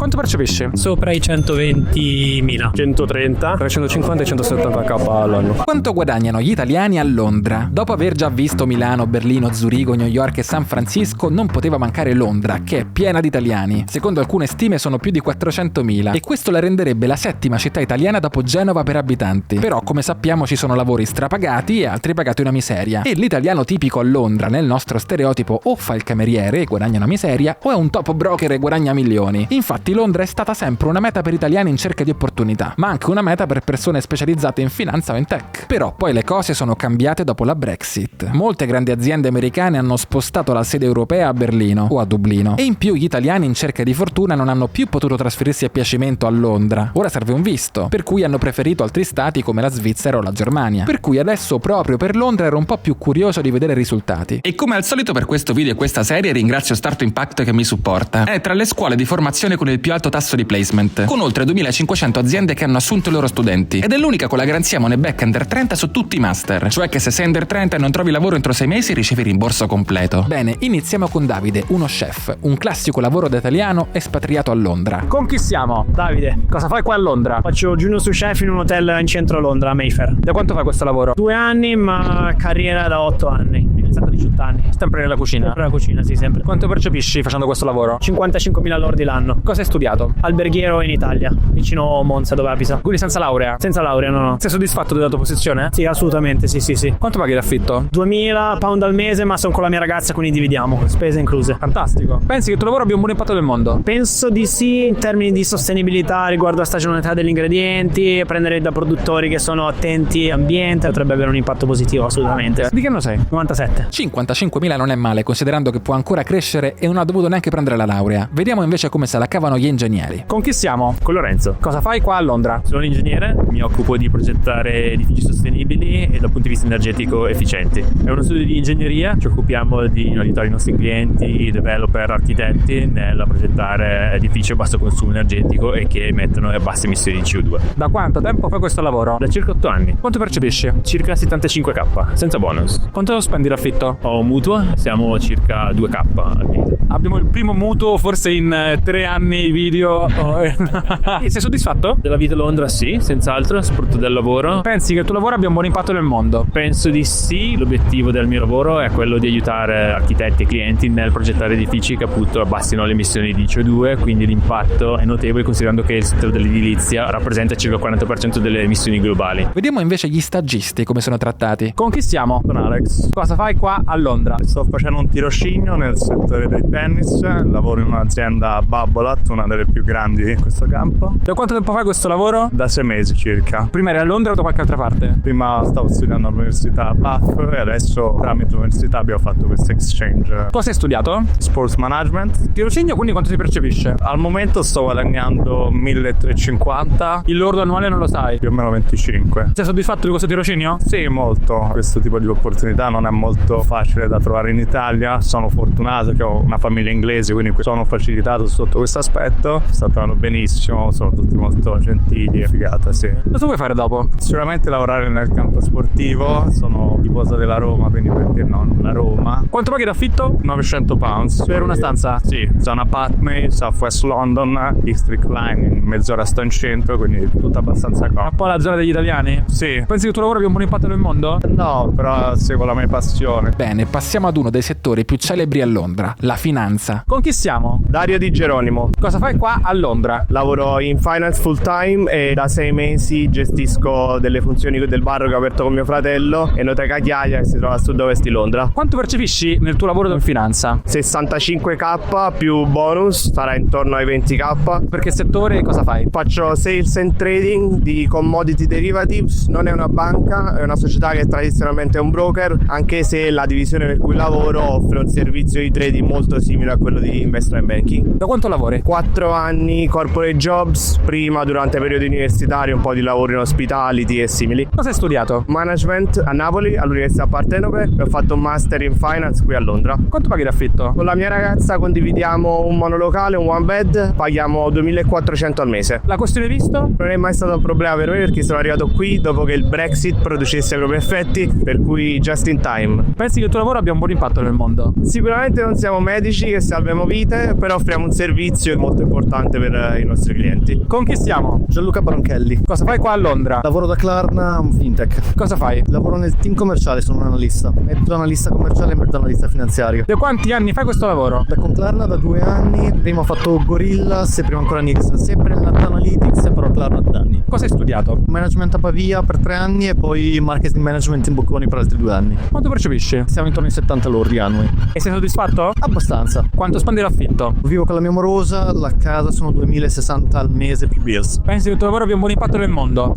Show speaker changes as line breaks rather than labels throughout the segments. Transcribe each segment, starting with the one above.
Quanto percepisci?
Sopra i 120.000.
130,
350 e 170k all'anno.
Quanto guadagnano gli italiani a Londra? Dopo aver già visto Milano, Berlino, Zurigo, New York e San Francisco, non poteva mancare Londra, che è piena di italiani. Secondo alcune stime sono più di 400.000 e questo la renderebbe la settima città italiana dopo Genova per abitanti. Però, come sappiamo, ci sono lavori strapagati e altri pagati una miseria. E l'italiano tipico a Londra, nel nostro stereotipo, o fa il cameriere e guadagna una miseria, o è un top broker e guadagna milioni. Infatti Londra è stata sempre una meta per italiani in cerca di opportunità, ma anche una meta per persone specializzate in finanza o in tech. Però poi le cose sono cambiate dopo la Brexit. Molte grandi aziende americane hanno spostato la sede europea a Berlino o a Dublino, e in più gli italiani in cerca di fortuna non hanno più potuto trasferirsi a piacimento a Londra. Ora serve un visto, per cui hanno preferito altri stati come la Svizzera o la Germania. Per cui adesso proprio per Londra ero un po' più curioso di vedere i risultati.
E come al solito per questo video e questa serie ringrazio Start Impact che mi supporta. È tra le scuole di formazione con il più alto tasso di placement, con oltre 2500 aziende che hanno assunto i loro studenti, ed è l'unica con la garanzia money back under 30 su tutti i master, cioè che se sei under 30 e non trovi lavoro entro 6 mesi ricevi il rimborso completo.
Bene, iniziamo con Davide, uno chef, un classico lavoro da italiano espatriato a Londra.
Con chi siamo?
Davide.
Cosa fai qua a Londra?
Faccio junior sous chef in un hotel in centro Londra, a Mayfair.
Da quanto fai questo lavoro?
2 anni, ma carriera da 8 anni. Iniziato a 18 anni.
Sempre nella cucina?
Sempre la cucina, sì, sempre.
Quanto percepisci facendo questo lavoro?
55.000 lordi l'anno.
Cosa hai studiato?
Alberghiero in Italia, vicino Monza, dove abito.
Quindi senza laurea?
Senza laurea, no.
Sei soddisfatto della tua posizione?
Sì, assolutamente, sì.
Quanto paghi d'affitto?
2.000 pound al mese, ma sono con la mia ragazza, quindi dividiamo, spese incluse.
Fantastico. Pensi che il tuo lavoro abbia un buon impatto nel mondo?
Penso di sì, in termini di sostenibilità riguardo a stagionalità degli ingredienti, prendere da produttori che sono attenti all'ambiente, potrebbe avere un impatto positivo, assolutamente.
Di che anno sei?
97.
55.000 non è male, considerando che può ancora crescere e non ha dovuto neanche prendere la laurea. Vediamo invece come se la cavano gli ingegneri.
Con chi siamo?
Con Lorenzo.
Cosa fai qua a Londra?
Sono un ingegnere, mi occupo di progettare edifici sostenibili e dal punto di vista energetico efficienti. È uno studio di ingegneria, ci occupiamo di aiutare i nostri clienti, developer, architetti nel progettare edifici a basso consumo energetico e che emettono basse emissioni di CO2.
Da quanto tempo fai questo lavoro?
Da circa 8 anni.
Quanto percepisci?
Circa 75k, senza bonus.
Quanto spendi l'affitto?
Ho un mutuo, siamo circa 2k al mese.
Abbiamo il primo mutuo forse in 3 anni video. Sei soddisfatto?
Della vita a Londra sì, senz'altro, soprattutto del lavoro.
Pensi che il tuo lavoro abbia un buon impatto nel mondo?
Penso di sì, l'obiettivo del mio lavoro è quello di aiutare architetti e clienti nel progettare edifici che appunto abbassino le emissioni di CO2, quindi l'impatto è notevole considerando che il settore dell'edilizia rappresenta circa il 40% delle emissioni globali.
Vediamo invece gli stagisti come sono trattati.
Con chi siamo?
Sono Alex.
Cosa fai qua a Londra?
Sto facendo un tirocinio nel settore del tennis, lavoro in un'azienda Babolat, una delle più grandi in questo campo.
Da quanto tempo fai questo lavoro?
Da 6 mesi circa.
Prima eri a Londra o da qualche altra parte?
Prima stavo studiando all'università a Bath e adesso tramite l'università abbiamo fatto questo exchange.
Cosa hai studiato?
Sports management.
Tirocinio, quindi quanto si percepisce?
Al momento sto guadagnando 1.350.
Il lordo annuale non lo sai?
Più o meno 25.
Sei soddisfatto di questo tirocinio?
Sì, molto. Questo tipo di opportunità non è molto facile da trovare in Italia. Sono fortunato che ho una famiglia inglese, quindi sono facilitato sotto questo aspetto. Sta andando benissimo, sono tutti molto gentili e figata, sì.
Cosa vuoi fare dopo?
Sicuramente lavorare nel campo sportivo. Sono tifoso della Roma, quindi per dire no, la Roma.
Quanto paghi d'affitto?
900 pounds.
Per una stanza?
Sì, zona Putney, South West London, District Line, in mezz'ora sto in centro, quindi tutto abbastanza comodo.
Un po' la zona degli italiani?
Sì.
Pensi che il tuo lavoro abbia un buon impatto nel mondo?
No, però seguo la mia passione.
Bene, passiamo ad uno dei settori più celebri a Londra, la finanza.
Con chi siamo?
Dario Di Geronimo.
Cosa fai qua a Londra?
Lavoro in finance full time e da 6 mesi gestisco delle funzioni del bar che ho aperto con mio fratello, Enoteca Chiaia, che si trova a sud-ovest di Londra.
Quanto percepisci nel tuo lavoro in finanza?
65k più bonus, sarà intorno ai 20k.
Per che settore e cosa fai?
Faccio sales and trading di commodity derivatives, non è una banca, è una società che tradizionalmente è un broker, anche se la divisione per cui lavoro offre un servizio di trading molto simile a quello di investment banking.
Da quanto lavori?
4 anni corporate jobs, prima durante periodi universitari un po' di lavoro in hospitality e simili.
Cosa hai studiato?
Management a Napoli, all'Università Partenope, e ho fatto un master in finance qui a Londra.
Quanto paghi d'affitto?
Con la mia ragazza condividiamo un monolocale, un one bed, paghiamo 2.400 al mese.
La questione visto?
Non è mai stato un problema per me perché sono arrivato qui dopo che il Brexit producesse i propri effetti, per cui just in time.
Pensi che il tuo lavoro abbia un buon impatto nel mondo?
Sicuramente non siamo medici, semplici che salvano vite, però offriamo un servizio molto importante per i nostri clienti.
Con chi siamo?
Gianluca Bronchelli.
Cosa fai qua a Londra?
Lavoro da Klarna, un fintech.
Cosa fai?
Lavoro nel team commerciale, sono un analista. Mezzo analista commerciale e mezzo analista finanziario.
Da quanti anni fai questo lavoro?
Da con Klarna da 2 anni. Prima ho fatto Gorillas e prima ancora Nixon. Sempre nella Analytics, però Klarna 2 anni.
Cosa hai studiato?
Management a Pavia per 3 anni e poi marketing management in Bocconi per altri 2 anni.
Quanto percepisci?
Siamo intorno ai 70 lordi annui.
E sei soddisfatto?
Abbastanza.
Quanto spendi l'affitto?
Vivo con la mia morosa, la casa sono 2060 al mese più bills.
Pensi che il tuo lavoro abbia un buon impatto nel mondo?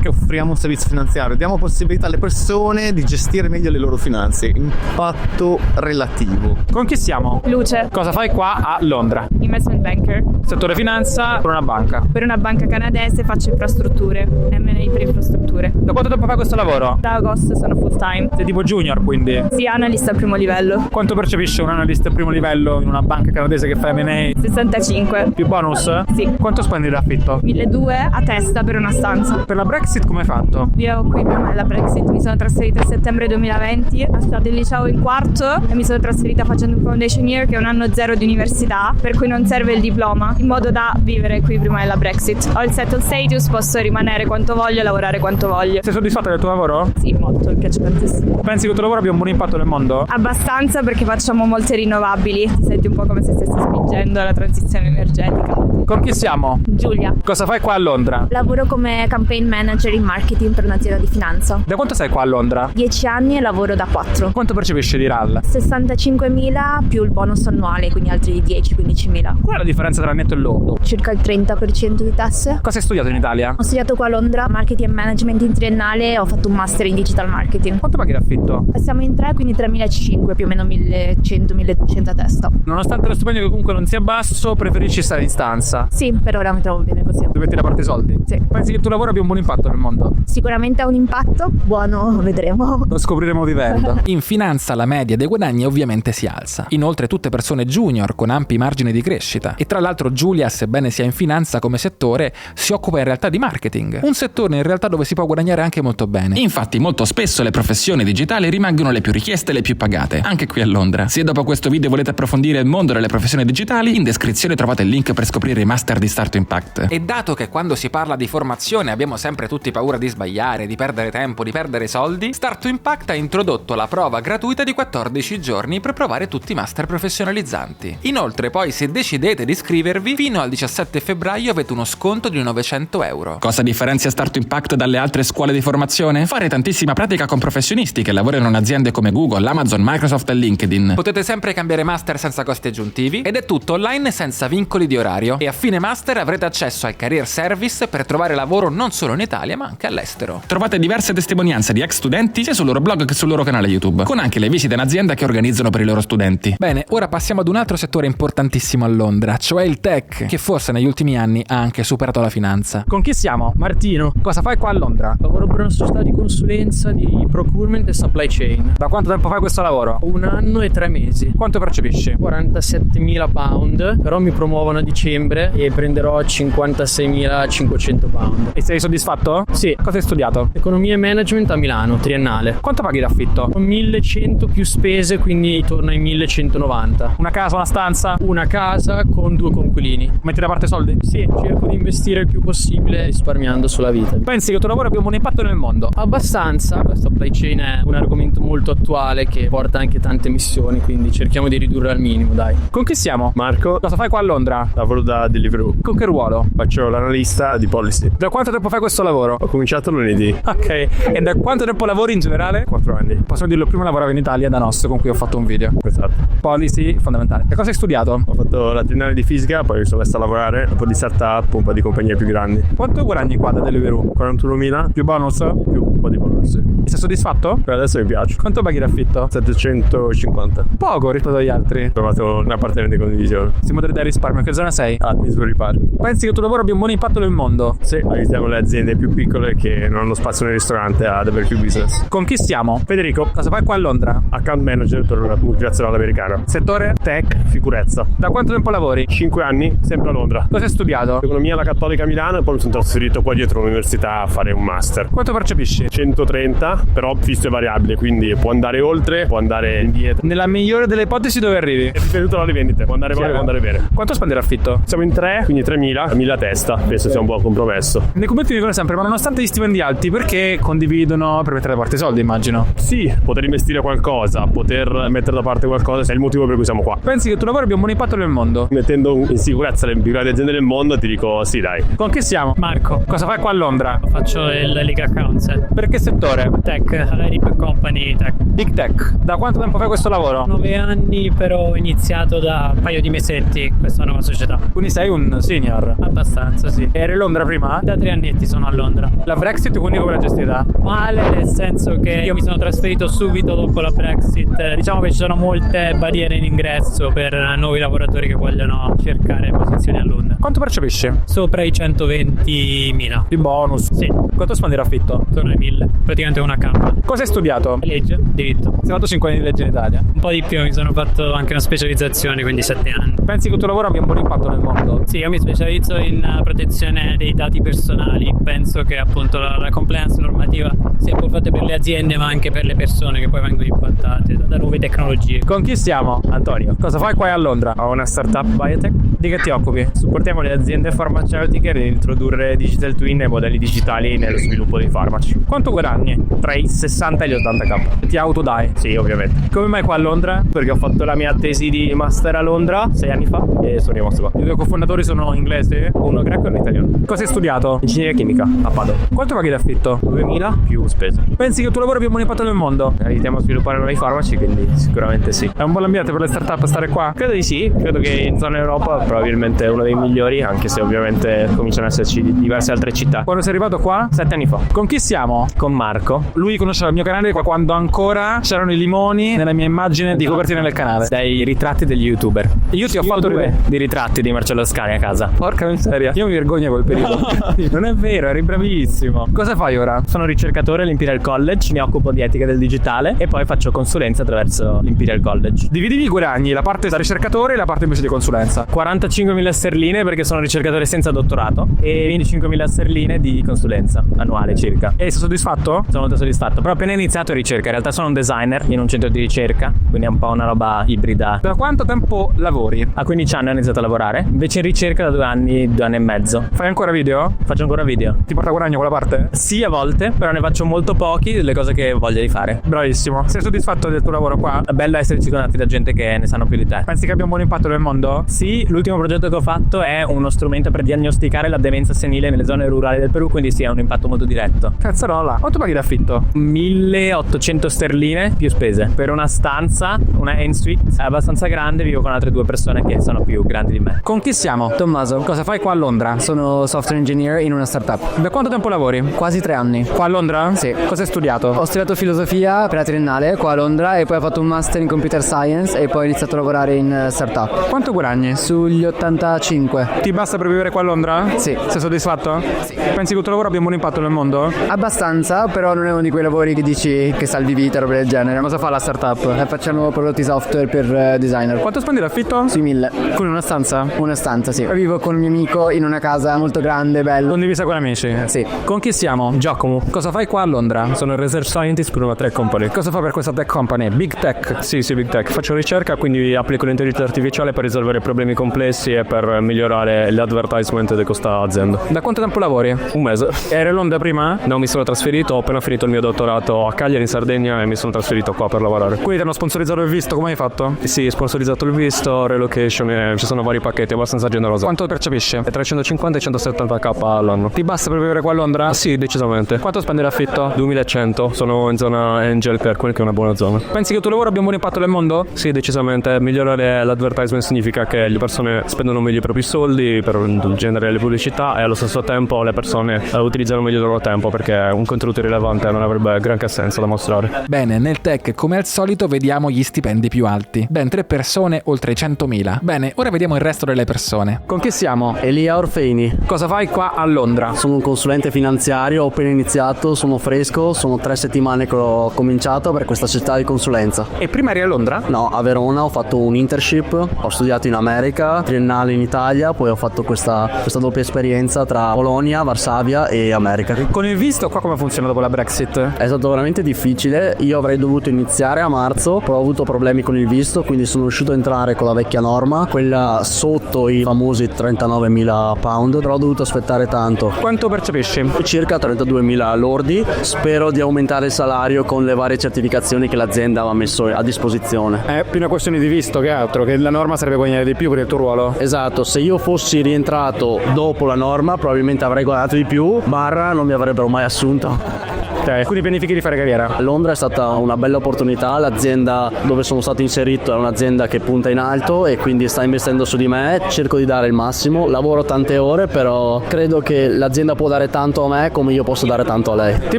Che offriamo un servizio finanziario, diamo possibilità alle persone di gestire meglio le loro finanze. Impatto relativo.
Con chi siamo?
Luce,
Cosa fai qua a Londra?
investment banker.
Settore finanza per una banca.
Per una banca canadese faccio infrastrutture, M&A per infrastrutture.
Da quanto tempo fai questo lavoro?
Da agosto sono full time.
Sei tipo junior, quindi.
Sì, analista al primo livello.
Quanto percepisce un analista al primo livello in una banca canadese che fa M&A?
65.
Più bonus?
Sì.
Quanto spendi l'affitto?
1.200 a testa per una stanza.
Per la Brexit come hai fatto?
Io qui prima della Brexit mi sono trasferita a settembre 2020, ho studiato il liceo in quarto e mi sono trasferita facendo un foundation year che è un anno zero di università, per cui non serve il diploma, in modo da vivere qui prima della Brexit. Ho il settled status, posso rimanere quanto voglio e lavorare quanto voglio.
Sei soddisfatta del tuo lavoro?
Sì, molto, mi piace tantissimo.
Pensi che il tuo lavoro abbia un buon impatto nel mondo?
Abbastanza, perché facciamo molte rinnovabili, ti senti un po' come se stessi spingendo la transizione energetica.
Con chi siamo?
Giulia.
Cosa fai qua a Londra?
Lavoro come campaign manager in marketing per un'azienda di finanza.
Da quanto sei qua a Londra?
10 anni e lavoro da 4.
Quanto percepisci di RAL?
65.000 più il bonus annuale, quindi altri 10-15.000.
Qual è la differenza tra netto e lordo?
Circa il 30% di tasse.
Cosa hai studiato in Italia?
Ho studiato qua a Londra marketing e management in triennale e ho fatto un master in digital marketing.
Quanto paghi l'affitto?
Siamo in 3, quindi 3.500, più o meno 1.100-1.200 a testa.
Nonostante lo stipendio che comunque non sia basso, preferisci stare in stanza?
Sì, per ora mi trovo bene così.
Metti da parte i soldi?
Sì.
Pensi che il tuo lavoro abbia un buon impatto nel mondo?
Sicuramente ha un impatto, buono, vedremo.
Lo scopriremo vivendo.
In finanza la media dei guadagni ovviamente si alza. Inoltre tutte persone junior con ampi margini di crescita. E tra l'altro Giulia, sebbene sia in finanza come settore, si occupa in realtà di marketing. Un settore in realtà dove si può guadagnare anche molto bene.
Infatti molto spesso le professioni digitali rimangono le più richieste e le più pagate, anche qui a Londra. Se dopo questo video volete approfondire il mondo delle professioni digitali, in descrizione trovate il link per scoprire i master di Start to Impact.
E dato che quando si parla di formazione abbiamo sempre tutti paura di sbagliare, di perdere tempo, di perdere soldi, Start to Impact ha introdotto la prova gratuita di 14 giorni per provare tutti i master professionalizzanti. Inoltre poi se decidete di iscrivervi, fino al 17 febbraio avete uno sconto di 900 euro.
Cosa differenzia Start to Impact dalle altre scuole di formazione? Fare tantissima pratica con professionisti che lavorano in aziende come Google, Amazon, Microsoft e LinkedIn.
Potete sempre cambiare master senza costi aggiuntivi ed è tutto online senza vincoli di orario. E a fine master avrete accesso al career service per trovare lavoro non solo in Italia ma anche all'estero.
Trovate diverse testimonianze di ex studenti sia sul loro blog che sul loro canale YouTube, con anche le visite in azienda che organizzano per i loro studenti.
Bene, ora passiamo ad un altro settore importantissimo a Londra, cioè il tech, che forse negli ultimi anni ha anche superato la finanza.
Con chi siamo?
Martino.
Cosa fai qua a Londra?
Lavoro per una società di consulenza di procurement e supply chain.
Da quanto tempo fai questo lavoro?
1 anno e 3 mesi.
Quanto percepisci?
47.000 pound, però mi promuovono a dicembre e prenderò 56.500 pound.
E sei soddisfatto?
Sì.
Cosa hai studiato?
Economia e management a Milano, triennale.
Quanto paghi d'affitto?
1.100 più spese, quindi torna ai 1.190.
Una casa, una stanza?
Una casa con 2 coinquilini.
Metti da parte soldi?
Sì, cerco di investire il più possibile risparmiando sulla vita.
Pensi che il tuo lavoro abbia un buon impatto nel mondo?
Abbastanza. La supply chain è un argomento molto attuale che porta anche tante missioni, quindi cerchiamo di ridurre al minimo, dai.
Con chi siamo?
Marco,
Cosa fai qua a Londra?
lavoro da Deliveroo.
Con che ruolo?
Faccio l'analista di policy.
Da quanto tempo fai questo lavoro?
Ho cominciato lunedì,
Ok, e da quanto tempo lavori in generale?
4 anni.
Possiamo dirlo, prima lavoravo in Italia da Nostro, con cui ho fatto un video.
Esatto.
Policy fondamentale. E cosa hai studiato?
Ho fatto la triennale di fisica, poi mi sono messo a lavorare un po' di startup, un po' di compagnie più grandi.
Quanto guadagni qua da Deliveroo?
41.000
Più bonus?
più un po' di bonus.
E sei soddisfatto?
Per adesso mi piace.
Quanto paghi l'affitto?
750.
Poco rispetto agli altri.
Ho trovato un appartamento di condivisione.
Si modella da risparmio. Che zona sei?
A Finsbury Park.
Pensi che il tuo lavoro abbia un buon impatto nel mondo?
Sì, aiutiamo le aziende più piccole che non hanno spazio nel ristorante ad avere più business.
Con chi siamo?
Federico,
Cosa fai qua a Londra?
account manager per una multinazionale americana.
Settore?
Tech, sicurezza.
Da quanto tempo lavori?
5 anni, sempre a Londra.
Cosa hai studiato?
Economia alla Cattolica Milano e poi mi sono trasferito qua dietro all'università a fare un master.
Quanto percepisci?
130
però fisso e variabile, quindi può andare oltre, può andare indietro.
Nella migliore delle ipotesi dove arrivi?
È dipende tutto dalle vendite, può andare male, può andare bene.
Quanto spende l'affitto?
Siamo in 3, quindi 3.000 a testa, penso sia un buon compromesso.
Nei commenti dicono sempre, ma nonostante gli stipendi alti, perché condividono per mettere da parte i soldi, immagino?
Sì, poter investire qualcosa, poter mettere da parte qualcosa è il motivo per cui siamo qua.
Pensi che il tuo lavoro abbia un buon impatto nel mondo?
Mettendo in sicurezza le più grandi aziende del mondo, ti dico sì, dai.
Con chi siamo?
Marco,
Cosa fai qua a Londra?
faccio il Legal Counsel.
Per che settore?
Tech, alla Rip Company Tech.
Big Tech. Da quanto tempo fai questo lavoro?
9 anni, però ho iniziato da un paio di mesetti questa nuova società.
Quindi sei un senior.
Abbastanza, sì.
Eri a Londra prima?
Da 3 annetti sono a Londra.
La Brexit quindi come l'hai gestita?
Male, nel senso che io mi sono trasferito subito dopo la Brexit. Diciamo che ci sono molte barriere in ingresso per nuovi lavoratori che vogliono cercare posizioni a Londra.
Quanto percepisci?
Sopra i 120.000.
Di bonus?
Sì.
Quanto spendi l'affitto?
Sono ai 1.000. Praticamente una campa.
Cosa hai studiato?
Legge, diritto.
Sei fatto 5 anni di legge in Italia?
Un po' di più, mi sono fatto anche una specializzazione, quindi 7 anni.
Pensi che il tuo lavoro abbia un buon impatto nel mondo?
Sì, io mi specializzo in protezione dei dati personali. Penso che appunto la compliance normativa sia importante per le aziende ma anche per le persone che poi vengono impattate da nuove tecnologie.
Con chi siamo?
Antonio.
Cosa fai qua a Londra?
Ho una startup biotech.
Di che ti occupi?
Supportiamo le aziende farmaceutiche nell'introdurre digital twin e modelli digitali nello sviluppo dei farmaci.
Quanto guadagni?
Tra i 60 e gli 80k.
Ti autodai?
Sì, ovviamente.
Come mai qua a Londra?
Perché ho fatto la mia tesi di master a Londra 6 anni fa e sono rimasto qua.
I due cofondatori sono inglesi?
Uno greco e uno italiano.
Cosa hai studiato?
Ingegneria chimica a Padova.
Quanto paghi d'affitto?
2.000 più spese.
Pensi che il tuo lavoro abbia un buon impatto nel mondo?
Aiutiamo a sviluppare nuovi farmaci, quindi sicuramente sì.
È un buon ambiente per le startup stare qua?
Credo di sì, credo che in zona Europa probabilmente è uno dei migliori, anche se ovviamente cominciano ad esserci diverse altre città.
Quando sei arrivato qua?
7 anni fa.
Con chi siamo?
Con Marco.
Lui conosceva il mio canale quando ancora c'erano i limoni nella mia immagine di copertina del canale.
Dai ritratti degli YouTuber.
Io ti ho fatto
di ritratti di Marcello Scani a casa.
Porca miseria. Io mi vergogno quel periodo. Non è vero, eri bravissimo. Cosa fai ora?
Sono ricercatore all'Imperial College, mi occupo di etica del digitale e poi faccio consulenza attraverso l'Imperial College.
Dividi i guadagni, la parte da ricercatore e la parte invece di consulenza.
45.000 sterline perché sono ricercatore senza dottorato e 25.000 sterline di consulenza annuale circa.
E sei soddisfatto?
Sono molto soddisfatto, però appena iniziato ricerca, in realtà sono un designer in un centro di ricerca, quindi è un po' una roba ibrida.
Da quanto tempo lavori?
A 15 anni ho iniziato a lavorare, invece in ricerca da 2 anni e mezzo.
Fai ancora video?
Faccio ancora video.
Ti porta guadagno quella parte?
Sì, a volte, però ne faccio molto pochi delle cose che voglio di fare.
Bravissimo. Sei soddisfatto del tuo lavoro qua?
È bello essere circondati da gente che ne sanno più di te.
Pensi che abbia un buon impatto nel mondo?
Sì, l'ultimo progetto che ho fatto è uno strumento per diagnosticare la demenza senile nelle zone rurali del Perù, quindi sì, ha un impatto molto diretto.
Cazzarola. Quanto paghi d'affitto?
1.800 sterline più spese. Per una stanza, una en-suite, è abbastanza grande, vivo con altre 2 persone che sono più grandi di me.
Con chi siamo?
Tommaso.
Cosa fai qua a Londra?
Sono software engineer in una startup.
Da quanto tempo lavori?
Quasi 3 anni.
Qua a Londra?
Sì.
Cosa hai studiato?
Ho studiato filosofia per la triennale qua a Londra e poi ho fatto un master in computer science e poi ho iniziato a lavorare in startup.
Quanto guadagni?
Sugli 85.
Ti basta per vivere qua a Londra?
Sì.
Sei soddisfatto?
Sì.
Pensi che il tuo lavoro abbia un buon impatto nel mondo?
Abbastanza, però non è uno di quei lavori che dici che salvi vita, roba del genere.
Cosa fa la startup?
Facciamo prodotti software per designer.
Quanto spendi l'affitto?
Sui 1.000.
Con una stanza?
Una stanza, sì. Vivo con un mio amico in una casa molto grande, bella.
Condivisa con amici?
Sì.
Con chi siamo?
Giacomo.
Cosa fai qua a Londra?
Sono il research scientist per una tech company.
Cosa fa per questa tech company? Big Tech?
Sì, Big Tech. Faccio ricerca, quindi applico l'intelligenza artificiale per risolvere problemi complessi e per migliorare l'advertisement di questa azienda.
Da quanto tempo lavori?
1 mese.
Eri a Londra prima?
No, mi sono trasferito, ho appena finito il mio dottorato a Cagliari in Sardegna e mi sono trasferito qua per lavorare.
Quindi ti hanno sponsorizzato il visto, come hai fatto?
Sì, sponsorizzato il visto, relocation, e ci sono vari pacchetti abbastanza generosi.
Quanto percepisci?
Tra 150 e 170k all'anno.
Ti basta per vivere qua a Londra?
Sì, decisamente.
Quanto spendi l'affitto?
2100, sono in zona Angel per quel che è una buona zona.
Pensi che il tuo lavoro abbia un buon impatto nel mondo?
Sì, decisamente. Migliorare l'advertisement significa che le persone spendono meglio i propri soldi per generare le pubblicità e allo stesso tempo le persone utilizzano meglio il loro tempo perché un contenuto rilevante non avrebbe granché senso da mostrare.
Bene, Bene, nel tech come al solito vediamo gli stipendi più alti. Ben 3 persone oltre i 100.000. Bene, ora vediamo il resto delle persone.
Con chi siamo?
Elia Orfeini.
Cosa fai qua a Londra?
Sono un consulente finanziario, ho appena iniziato, sono fresco, sono 3 settimane che ho cominciato per questa società di consulenza.
E prima eri a Londra?
No, a Verona ho fatto un internship, ho studiato in America, triennale in Italia, poi ho fatto questa doppia esperienza tra Polonia, Varsavia e America.
Con il visto qua come funziona dopo la Brexit?
È stato veramente difficile, io avrei dovuto iniziare a marzo, però ho avuto problemi con il visto, quindi sono riuscito a entrare con la vecchia norma, quella sotto i famosi 39.000 pound, però ho dovuto aspettare tanto.
Quanto percepisci?
Circa 32.000 lordi, spero di aumentare il salario con le varie certificazioni che l'azienda aveva messo a disposizione.
È più una questione di visto che altro, che la norma sarebbe guadagnare di più per il tuo ruolo.
Esatto, se io fossi rientrato dopo la norma probabilmente avrei guadagnato di più, barra non mi avrebbero mai assunto.
Quindi pianifichi di fare carriera?
Londra è stata una bella opportunità, l'azienda dove sono stato inserito è un'azienda che punta in alto e quindi sta investendo su di me, cerco di dare il massimo, lavoro tante ore, però credo che l'azienda può dare tanto a me come io posso dare tanto a lei.
Ti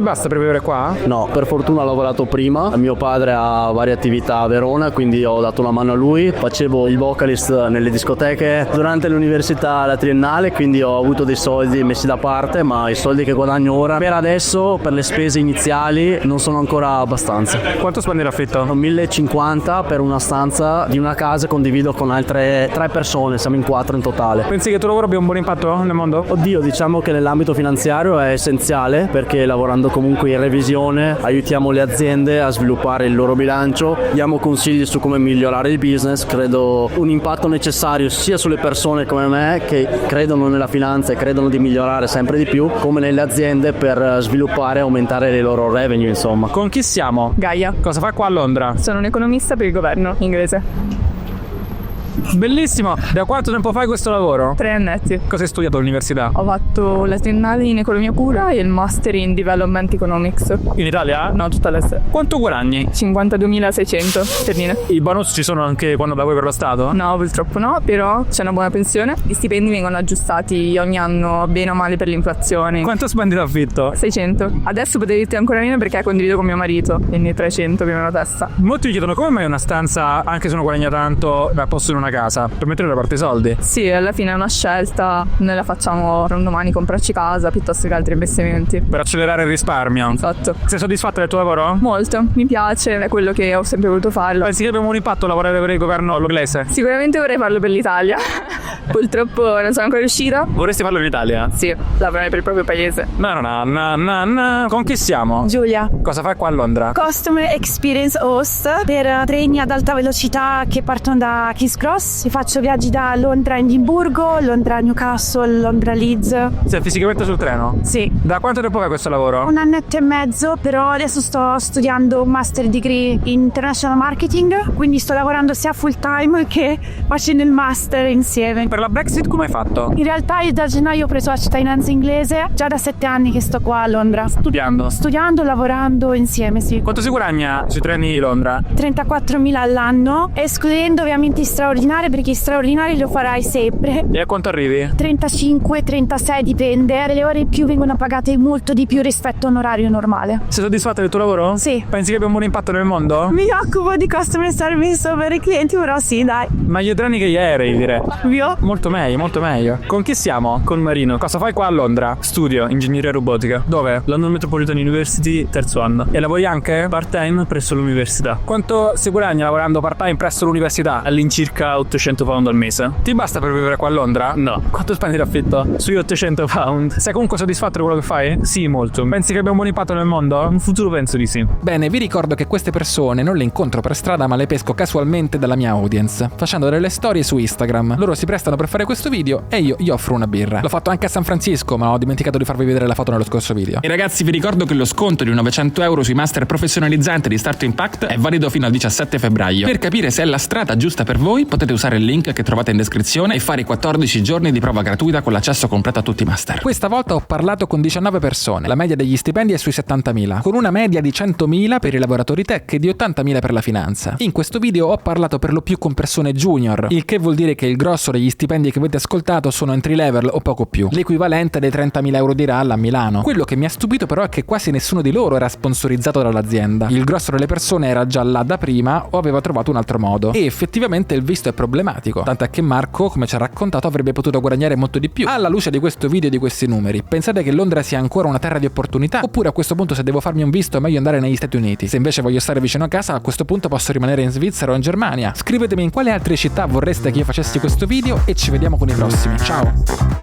basta per vivere qua?
No, per fortuna ho lavorato prima, mio padre ha varie attività a Verona, quindi ho dato una mano a lui, facevo il vocalist nelle discoteche durante l'università, la triennale, quindi ho avuto dei soldi messi da parte, ma i soldi che guadagno ora per adesso, per le spese iniziali, non sono ancora abbastanza.
Quanto spendi l'affitto?
1.050 per una stanza di una casa, condivido con altre 3 persone, siamo in 4 in totale.
Pensi che il tuo lavoro abbia un buon impatto nel mondo?
Oddio, diciamo che nell'ambito finanziario è essenziale, perché lavorando comunque in revisione aiutiamo le aziende a sviluppare il loro bilancio, diamo consigli su come migliorare il business, credo un impatto necessario sia sulle persone come me che credono nella finanza e credono di migliorare sempre di più, come nelle aziende per sviluppare e aumentare le loro revenue, insomma.
Con chi siamo?
Gaia.
Cosa fai qua a Londra?
Sono un economista per il governo inglese.
Bellissimo! Da quanto tempo fai questo lavoro?
3 annetti.
Cosa hai studiato all'università?
Ho fatto la triennale in economia pura e il master in development economics.
In Italia?
No, tutta all'estero.
Quanto guadagni?
52.600 sterline.
I bonus ci sono anche quando lavori per lo Stato?
No, purtroppo no, però c'è una buona pensione. Gli stipendi vengono aggiustati ogni anno bene o male per l'inflazione.
Quanto spendi l'affitto?
600. Adesso potrei dirti ancora meno perché condivido con mio marito, quindi 300 più o meno a testa.
Molti mi chiedono come mai una stanza, anche se non guadagna tanto, la posso in una casa per mettere da parte i soldi.
Sì, alla fine è una scelta, noi la facciamo per un domani comprarci casa piuttosto che altri investimenti.
Per accelerare il risparmio.
Esatto.
Sei soddisfatta del tuo lavoro?
Molto, mi piace, è quello che ho sempre voluto farlo.
Pensi che abbia un impatto lavorare per il governo inglese?
Sicuramente vorrei farlo per l'Italia. Purtroppo non sono ancora riuscita.
Vorresti farlo in Italia?
Sì, lavorare per il proprio paese.
No. Con chi siamo?
Giulia.
Cosa fai qua a Londra?
Customer Experience Host per treni ad alta velocità che partono da King's Cross. Faccio viaggi da Londra a Edimburgo, Londra a Newcastle, Londra a Leeds.
Sei fisicamente sul treno?
Sì.
Da quanto tempo fai questo lavoro?
1 annetto e mezzo, però adesso sto studiando un master degree in international marketing, quindi sto lavorando sia full time che facendo il master insieme.
Per la Brexit come hai fatto?
In realtà io da gennaio ho preso la cittadinanza inglese, già da 7 anni che sto qua a Londra. Studiando, lavorando insieme, sì.
Quanto si guadagna sui treni di Londra?
34.000 all'anno, escludendo ovviamente i straordinari, perché i straordinari lo farai sempre.
E a quanto arrivi?
35, 36 dipende, le ore in più vengono pagate molto di più rispetto a un orario normale.
Sei soddisfatta del tuo lavoro?
Sì.
Pensi che abbia un buon impatto nel mondo?
Mi occupo di customer service per i clienti, però sì, dai.
Meglio treni che gli aerei, direi.
Ovvio?
Molto meglio. Con chi siamo? Con Marino. Cosa fai qua a Londra? Studio ingegneria robotica. Dove? London Metropolitan University, terzo anno. E lavori anche part-time presso l'università. Quanto si guadagna lavorando part-time presso l'università? All'incirca 800 pound al mese. Ti basta per vivere qua a Londra? No. Quanto spendi l'affitto? Sui 800 pound. Sei comunque soddisfatto di quello che fai? Sì, molto. Pensi che abbia un buon impatto nel mondo? In futuro penso di sì.
Bene, vi ricordo che queste persone non le incontro per strada, ma le pesco casualmente dalla mia audience, facendo delle storie su Instagram. Loro si prestano per fare questo video e io gli offro una birra. L'ho fatto anche a San Francisco, ma ho dimenticato di farvi vedere la foto nello scorso video.
E ragazzi, vi ricordo che lo sconto di 900 euro sui master professionalizzanti di Start Impact è valido fino al 17 febbraio. Per capire se è la strada giusta per voi, potete potete usare il link che trovate in descrizione e fare i 14 giorni di prova gratuita con l'accesso completo a tutti i master.
Questa volta ho parlato con 19 persone, la media degli stipendi è sui 70.000, con una media di 100.000 per i lavoratori tech e di 80.000 per la finanza. In questo video ho parlato per lo più con persone junior, il che vuol dire che il grosso degli stipendi che avete ascoltato sono entry level o poco più, l'equivalente dei 30.000 euro di RAL a Milano. Quello che mi ha stupito però è che quasi nessuno di loro era sponsorizzato dall'azienda. Il grosso delle persone era già là da prima o aveva trovato un altro modo, e effettivamente il visto è problematico, tant'è che Marco, come ci ha raccontato, avrebbe potuto guadagnare molto di più. Alla luce di questo video e di questi numeri, pensate che Londra sia ancora una terra di opportunità? Oppure a questo punto, se devo farmi un visto, è meglio andare negli Stati Uniti? Se invece voglio stare vicino a casa, a questo punto posso rimanere in Svizzera o in Germania? Scrivetemi in quale altre città vorreste che io facessi questo video e ci vediamo con i prossimi. Ciao!